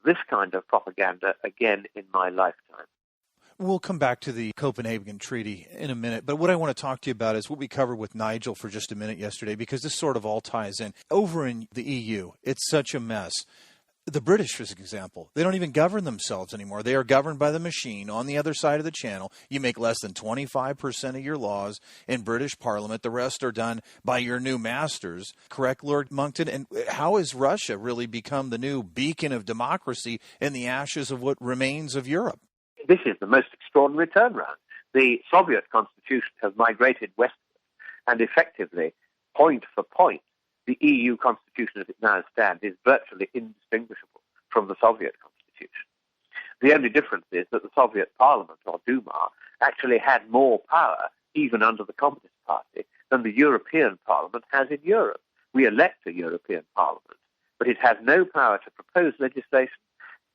this kind of propaganda again in my lifetime. We'll come back to the Copenhagen Treaty in a minute, but what I want to talk to you about is what we covered with Nigel for just a minute yesterday, because this sort of all ties in. Over in the EU, it's such a mess. The British, for example, they don't even govern themselves anymore. They are governed by the machine on the other side of the channel. You make less than 25% of your laws in British Parliament. The rest are done by your new masters. Correct, Lord Monckton? And how has Russia really become the new beacon of democracy in the ashes of what remains of Europe? This is the most extraordinary turnaround. The Soviet constitution has migrated westward, and effectively, point for point, the EU constitution as it now stands is virtually indistinguishable from the Soviet constitution. The only difference is that the Soviet parliament, or Duma, actually had more power, even under the Communist Party, than the European Parliament has in Europe. We elect a European Parliament, but it has no power to propose legislation.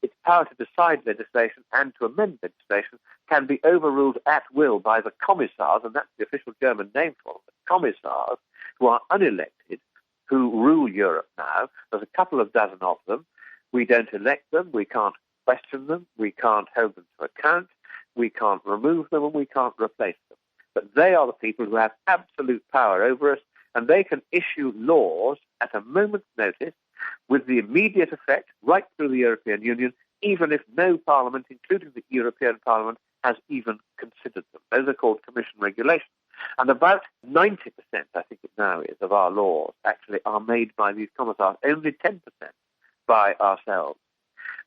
Its power to decide legislation and to amend legislation can be overruled at will by the commissars, and that's the official German name for them, the commissars, who are unelected, who rule Europe now. There's a couple of dozen of them. We don't elect them, we can't question them, we can't hold them to account, we can't remove them, and we can't replace them. But they are the people who have absolute power over us, and they can issue laws at a moment's notice with the immediate effect right through the European Union, even if no parliament, including the European Parliament, has even considered them. Those are called Commission regulations. And about 90%, I think it now is, of our laws actually are made by these commissars, only 10% by ourselves.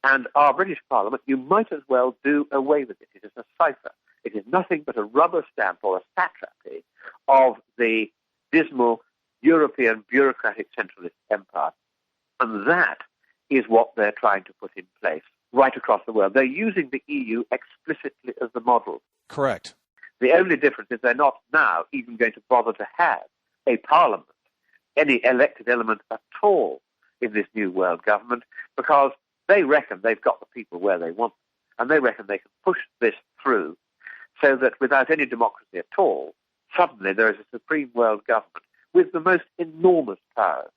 And our British Parliament, you might as well do away with it. It is a cipher. It is nothing but a rubber stamp or a satrapy of the dismal European bureaucratic centralist empire. And that is what they're trying to put in place right across the world. They're using the EU explicitly as the model. Correct. The only difference is they're not now even going to bother to have a parliament, any elected element at all in this new world government, because they reckon they've got the people where they want them, and they reckon they can push this through so that without any democracy at all, suddenly there is a supreme world government with the most enormous powers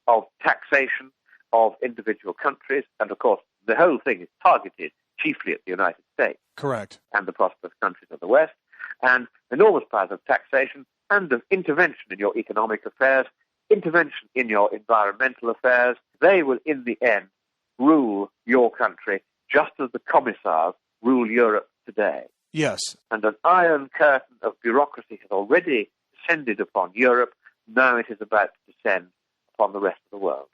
of taxation of individual countries, and of course the whole thing is targeted chiefly at the United States. Correct. And the prosperous countries of the West, and enormous powers of taxation and of intervention in your economic affairs, intervention in your environmental affairs. They will in the end rule your country just as the commissars rule Europe today. Yes. And an iron curtain of bureaucracy has already descended upon Europe. Now it is about to descend upon the rest of the world.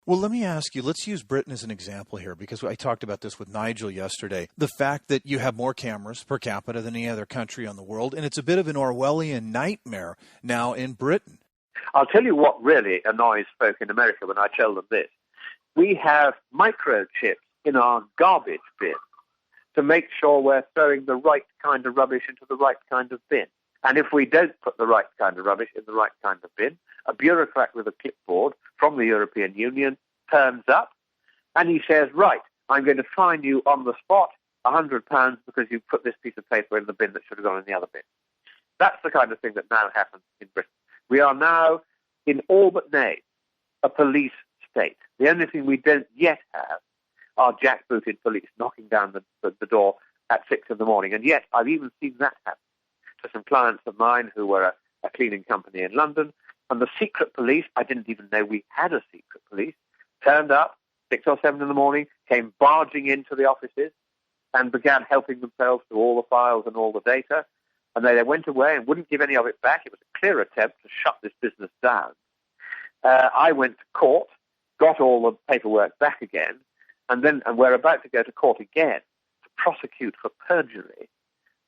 Well, let me ask you, let's use Britain as an example here, because I talked about this with Nigel yesterday. The fact that you have more cameras per capita than any other country on the world, and it's a bit of an Orwellian nightmare now in Britain. I'll tell you what really annoys folk in America when I tell them this. We have microchips in our garbage bin to make sure we're throwing the right kind of rubbish into the right kind of bin. And if we don't put the right kind of rubbish in the right kind of bin, a bureaucrat with a clipboard from the European Union turns up and he says, right, I'm going to fine you on the spot £100 because you put this piece of paper in the bin that should have gone in the other bin. That's the kind of thing that now happens in Britain. We are now, in all but name, a police state. The only thing we don't yet have are jackbooted police knocking down the door at 6 in the morning. And yet I've even seen that happen to some clients of mine who were a cleaning company in London. And the secret police, I didn't even know we had a secret police, turned up 6 or 7 in the morning, came barging into the offices and began helping themselves to all the files and all the data. And they went away and wouldn't give any of it back. It was a clear attempt to shut this business down. I went to court, got all the paperwork back again, and we're about to go to court again to prosecute for perjury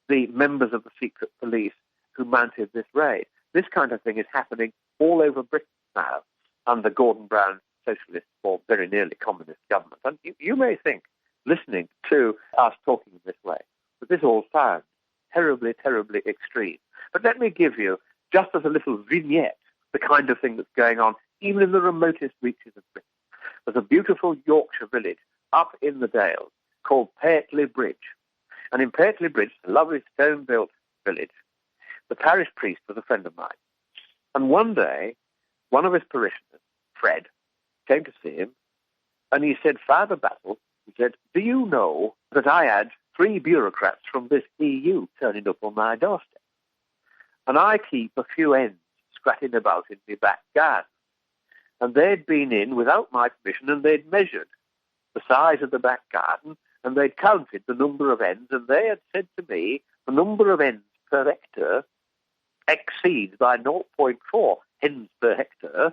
the members of the secret police who mounted this raid. This kind of thing is happening all over Britain now under Gordon Brown's socialist or very nearly communist government. And you may think, listening to us talking in this way, that this all sounds terribly, terribly extreme. But let me give you, just as a little vignette, the kind of thing that's going on even in the remotest reaches of Britain. There's a beautiful Yorkshire village up in the Dales called Paisley Bridge. And in Paisley Bridge, a lovely stone-built village, the parish priest was a friend of mine. And one day, one of his parishioners, Fred, came to see him, and he said, Father Basil, he He said, do you know that I had 3 bureaucrats from this EU turning up on my doorstep? And I keep a few hens scratching about in my back garden. And they'd been in without my permission, and they'd measured the size of the back garden, and they'd counted the number of hens, and they had said to me the number of hens per hectare exceeds by 0.4 hens per hectare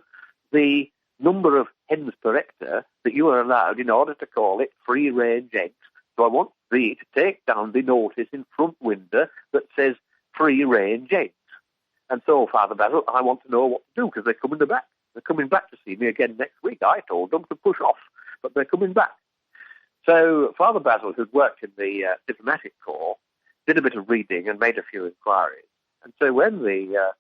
the number of hens per hectare that you are allowed in order to call it free-range eggs. So I want thee to take down the notice in front window that says free-range eggs. And so, Father Basil, I want to know what to do, because they're coming back. They're coming back to see me again next week. I told them to push off, but they're coming back. So Father Basil, who'd worked in the diplomatic corps, did a bit of reading and made a few inquiries. And so when the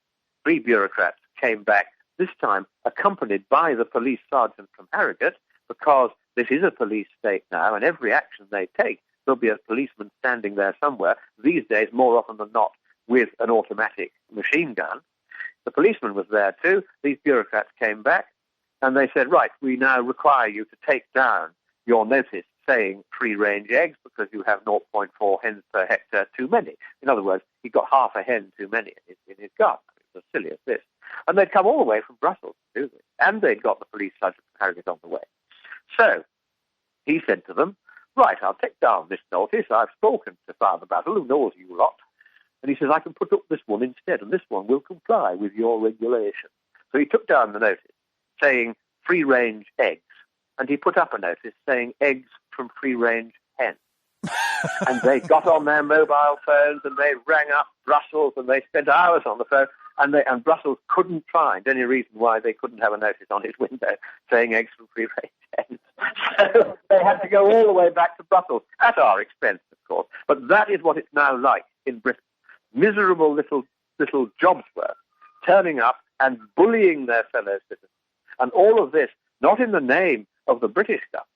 3 bureaucrats came back, this time accompanied by the police sergeant from Harrogate, because this is a police state now, and every action they take, there'll be a policeman standing there somewhere, these days more often than not with an automatic machine gun. The policeman was there too. These bureaucrats came back, and they said, right, we now require you to take down your notice saying free-range eggs because you have 0.4 hens per hectare too many. In other words, he got half a hen too many in his garden. It was as silly as this. And they'd come all the way from Brussels to do this, and they'd got the police sergeant from Harrogate on the way. So he said to them, right, I'll take down this notice. I've spoken to Father Basil, who knows you lot. And he says, I can put up this one instead, and this one will comply with your regulation. So he took down the notice saying free-range eggs, and he put up a notice saying eggs from free-range hens. And they got on their mobile phones, and they rang up Brussels, and they spent hours on the phone, and Brussels couldn't find any reason why they couldn't have a notice on his window saying eggs from free-range hens. So they had to go all the way back to Brussels, at our expense, of course. But that is what it's now like in Britain. Miserable little jobs work, turning up and bullying their fellow citizens. And all of this, not in the name of the British government,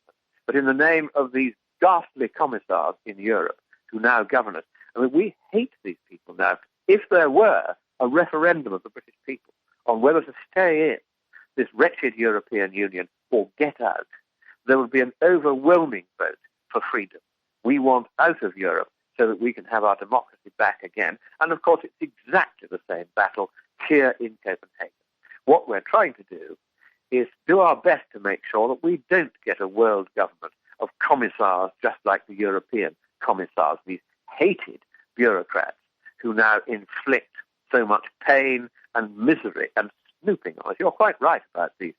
but in the name of these ghastly commissars in Europe who now govern us. I mean, we hate these people now. If there were a referendum of the British people on whether to stay in this wretched European Union or get out, there would be an overwhelming vote for freedom. We want out of Europe so that we can have our democracy back again. And of course, it's exactly the same battle here in Copenhagen. What we're trying to do is do our best to make sure that we don't get a world government of commissars just like the European commissars, these hated bureaucrats who now inflict so much pain and misery and snooping on us. You're quite right about these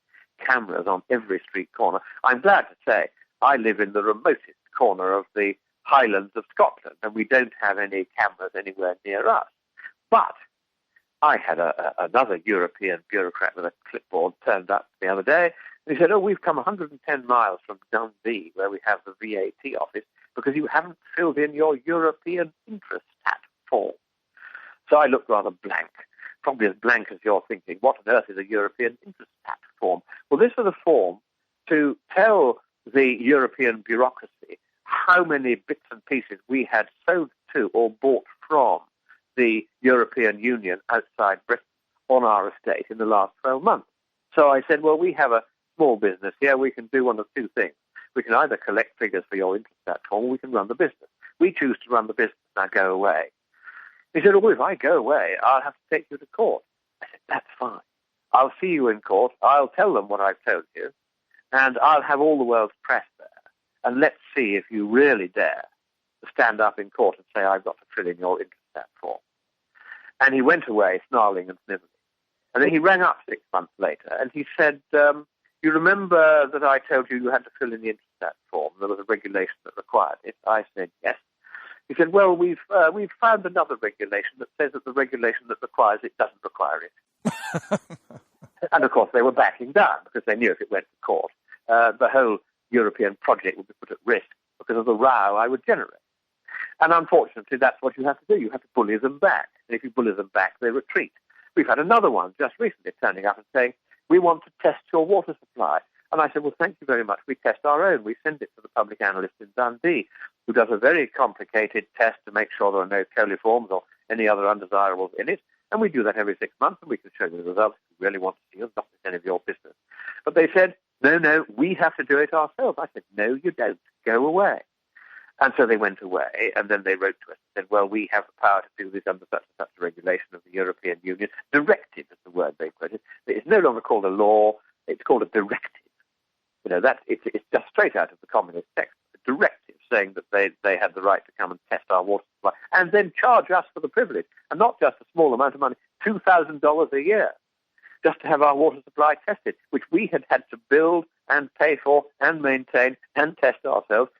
cameras on every street corner. I'm glad to say I live in the remotest corner of the Highlands of Scotland, and we don't have any cameras anywhere near us. But I had another European bureaucrat with a clipboard turned up the other day, and he said, oh, we've come 110 miles from Dundee, where we have the VAT office, because you haven't filled in your European interest tax form. So I looked rather blank, probably as blank as you're thinking, what on earth is a European interest tax form? Well, this was a form to tell the European bureaucracy how many bits and pieces we had sold to or bought from the European Union outside Britain on our estate in the last 12 months. So I said, well, we have a small business here. We can do one of two things. We can either collect figures for your interest tax form, or we can run the business. We choose to run the business. Now go away. He said, oh, if I go away, I'll have to take you to court. I said, that's fine. I'll see you in court. I'll tell them what I've told you, and I'll have all the world's press there. And let's see if you really dare to stand up in court and say, I've got to fill in your interest tax form. And he went away snarling and snivelling. And then he rang up 6 months later and he said, you remember that I told you had to fill in the interest tax form? There was a regulation that required it. I said, yes. He said, well, we've found another regulation that says that the regulation that requires it doesn't require it. And, of course, they were backing down because they knew if it went to court, the whole European project would be put at risk because of the row I would generate. And unfortunately, that's what you have to do. You have to bully them back. And if you bully them back, they retreat. We've had another one just recently turning up and saying, we want to test your water supply. And I said, well, thank you very much. We test our own. We send it to the public analyst in Dundee, who does a very complicated test to make sure there are no coliforms or any other undesirables in it. And we do that every 6 months, and we can show you the results if you really want to see them. Not any of your business. But they said, No, we have to do it ourselves. I said, no, you don't. Go away. And so they went away, and then they wrote to us and said, well, we have the power to do this under such and such a regulation of the European Union. Directive is the word they quoted. It's no longer called a law, it's called a directive. It's just straight out of the communist text. A directive saying that they had the right to come and test our water supply and then charge us for the privilege, and not just a small amount of money, $2,000 a year, just to have our water supply tested, which we had to build and pay for and maintain and test ourselves.